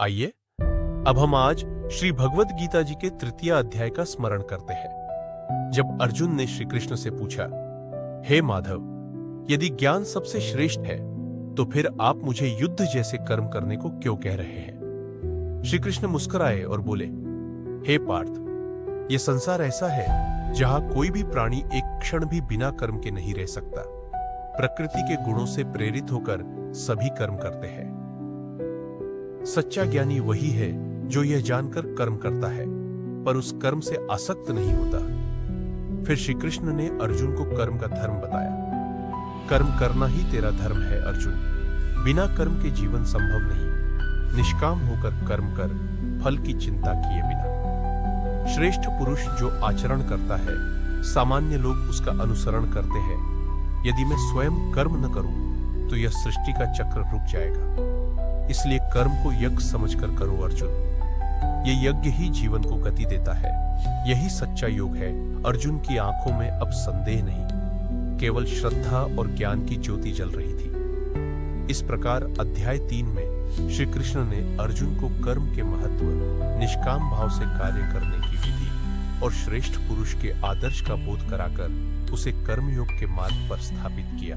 आइए अब हम आज श्री भगवद गीता जी के तृतीय अध्याय का स्मरण करते हैं। जब अर्जुन ने श्री कृष्ण से पूछा, हे माधव, यदि ज्ञान सबसे श्रेष्ठ है तो फिर आप मुझे युद्ध जैसे कर्म करने को क्यों कह रहे हैं? श्री कृष्ण मुस्कुराए और बोले, हे पार्थ, यह संसार ऐसा है जहां कोई भी प्राणी एक क्षण भी बिना कर्म के नहीं रह सकता। प्रकृति के गुणों से प्रेरित होकर सभी कर्म करते हैं। सच्चा ज्ञानी वही है जो यह जानकर कर्म करता है पर उस कर्म से आसक्त नहीं होता। फिर श्री कृष्ण ने अर्जुन को कर्म का धर्म बताया। कर्म करना ही तेरा धर्म है अर्जुन। बिना कर्म के जीवन संभव नहीं। निष्काम होकर कर्म कर, फल की चिंता किए बिना। श्रेष्ठ पुरुष जो आचरण करता है, सामान्य लोग उसका अनुसरण करते हैं। यदि मैं स्वयं कर्म न करूं तो यह सृष्टि का चक्र रुक जाएगा। इसलिए कर्म को यज्ञ समझकर करो अर्जुन। ये यज्ञ ही जीवन को गति देता है। यही सच्चा योग है। अर्जुन की आंखों में अब संदेह नहीं, केवल श्रद्धा और ज्ञान की ज्योति जल रही थी। इस प्रकार अध्याय 3 में श्री कृष्ण ने अर्जुन को कर्म के महत्व, निष्काम भाव से कार्य करने की विधि और श्रेष्ठ पुरुष के आदर्श का बोध कराकर उसे कर्मयोग के मार्ग पर स्थापित किया।